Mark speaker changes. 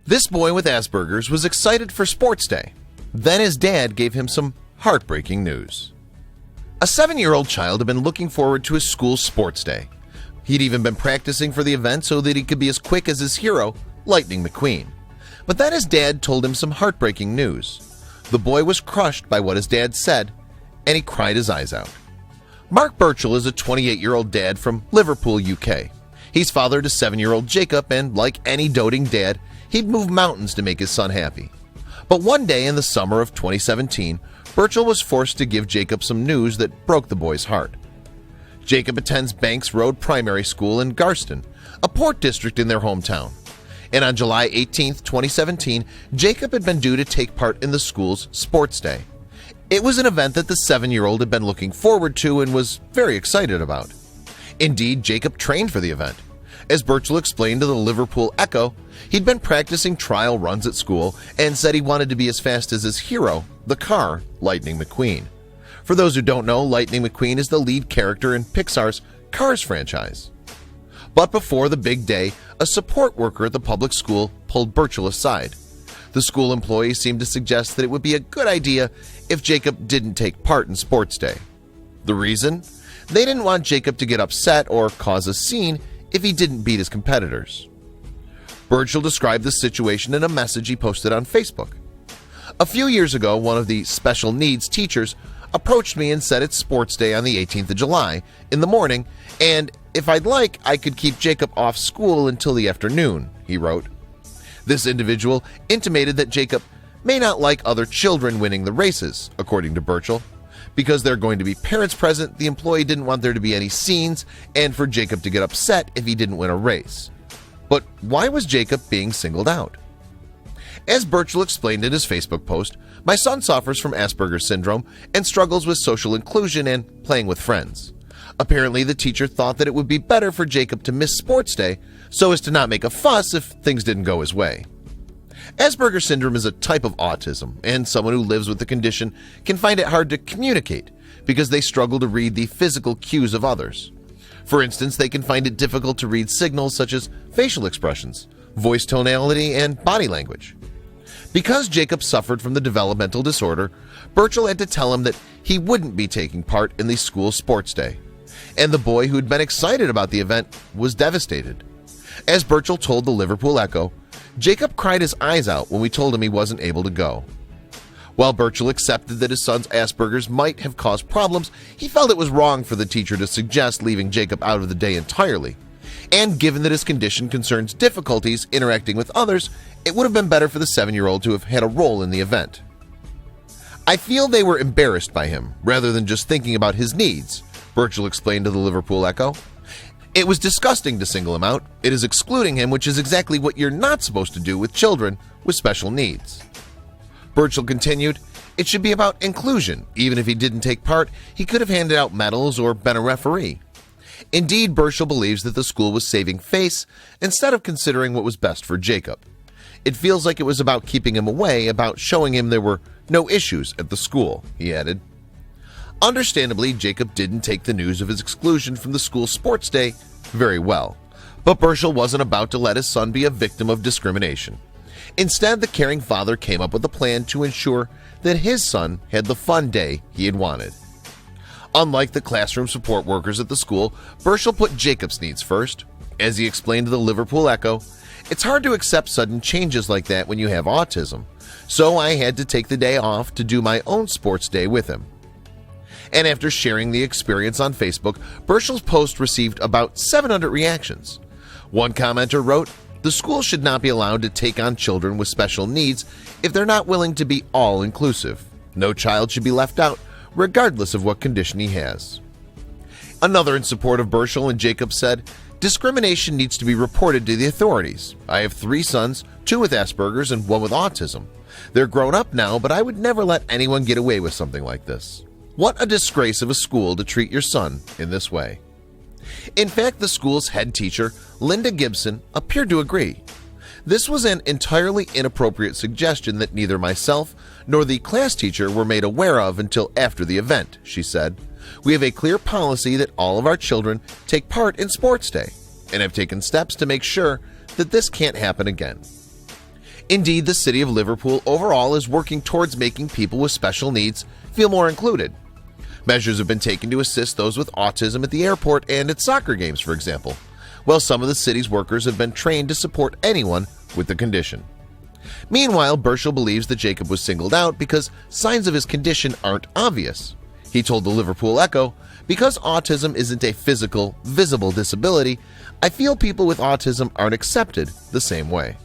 Speaker 1: This boy with Asperger's was excited for sports day. Then his dad gave him some heartbreaking news. A 7-year-old child had been looking forward to his school's sports day. He'd even been practicing for the event so that he could be as quick as his hero, Lightning McQueen. But then his dad told him some heartbreaking news. The boy was crushed by what his dad said, and he cried his eyes out. Mark Burchell is a 28-year-old dad from Liverpool, UK. He's father to 7-year-old Jacob, and like any doting dad, he'd move mountains to make his son happy. But one day in the summer of 2017, Burchell was forced to give Jacob some news that broke the boy's heart. Jacob attends Banks Road Primary School in Garston, a port district in their hometown. And on July 18, 2017, Jacob had been due to take part in the school's sports day. It was an event that the 7-year-old had been looking forward to and was very excited about. Indeed, Jacob trained for the event. As Burchell explained to the Liverpool Echo, he'd been practicing trial runs at school and said he wanted to be as fast as his hero, the car, Lightning McQueen. For those who don't know, Lightning McQueen is the lead character in Pixar's Cars franchise. But before the big day, a support worker at the public school pulled Burchell aside. The school employee seemed to suggest that it would be a good idea if Jacob didn't take part in sports day. The reason? They didn't want Jacob to get upset or cause a scene if he didn't beat his competitors. Burchell described the situation in a message he posted on Facebook. A few years ago, one of the special needs teachers approached me and said it's sports day on the 18th of July in the morning, and if I'd like, I could keep Jacob off school until the afternoon, he wrote. This individual intimated that Jacob may not like other children winning the races, according to Burchell. Because there are going to be parents present, the employee didn't want there to be any scenes and for Jacob to get upset if he didn't win a race. But why was Jacob being singled out? As Burchell explained in his Facebook post, my son suffers from Asperger's syndrome and struggles with social inclusion and playing with friends. Apparently, the teacher thought that it would be better for Jacob to miss sports day so as to not make a fuss if things didn't go his way. Asperger's syndrome is a type of autism, and someone who lives with the condition can find it hard to communicate because they struggle to read the physical cues of others. For instance, they can find it difficult to read signals such as facial expressions, voice tonality, and body language. Because Jacob suffered from the developmental disorder, Burchell had to tell him that he wouldn't be taking part in the school sports day, and the boy who had been excited about the event was devastated. As Burchell told the Liverpool Echo, Jacob cried his eyes out when we told him he wasn't able to go. While Burchell accepted that his son's Asperger's might have caused problems, he felt it was wrong for the teacher to suggest leaving Jacob out of the day entirely. And given that his condition concerns difficulties interacting with others, it would have been better for the 7-year-old to have had a role in the event. I feel they were embarrassed by him rather than just thinking about his needs, Burchell explained to the Liverpool Echo. It was disgusting to single him out. It is excluding him, which is exactly what you're not supposed to do with children with special needs. Burchell continued, it should be about inclusion. Even if he didn't take part, he could have handed out medals or been a referee. Indeed, Burchell believes that the school was saving face instead of considering what was best for Jacob. It feels like it was about keeping him away, about showing him there were no issues at the school, he added. Understandably, Jacob didn't take the news of his exclusion from the school sports day very well, but Burchell wasn't about to let his son be a victim of discrimination. Instead, the caring father came up with a plan to ensure that his son had the fun day he had wanted. Unlike the classroom support workers at the school, Burchell put Jacob's needs first. As he explained to the Liverpool Echo, it's hard to accept sudden changes like that when you have autism, so I had to take the day off to do my own sports day with him. And after sharing the experience on Facebook, Burchell's post received about 700 reactions. One commenter wrote, the school should not be allowed to take on children with special needs if they're not willing to be all-inclusive. No child should be left out, regardless of what condition he has. Another in support of Burchell and Jacob said, discrimination needs to be reported to the authorities. I have 3 sons, 2 with Asperger's and 1 with autism. They're grown up now, but I would never let anyone get away with something like this. What a disgrace of a school to treat your son in this way. In fact, the school's head teacher, Linda Gibson, appeared to agree. This was an entirely inappropriate suggestion that neither myself nor the class teacher were made aware of until after the event, she said. We have a clear policy that all of our children take part in sports day and have taken steps to make sure that this can't happen again. Indeed, the city of Liverpool overall is working towards making people with special needs feel more included. Measures have been taken to assist those with autism at the airport and at soccer games, for example, while some of the city's workers have been trained to support anyone with the condition. Meanwhile, Burchell believes that Jacob was singled out because signs of his condition aren't obvious. He told the Liverpool Echo, "Because autism isn't a physical, visible disability, I feel people with autism aren't accepted the same way."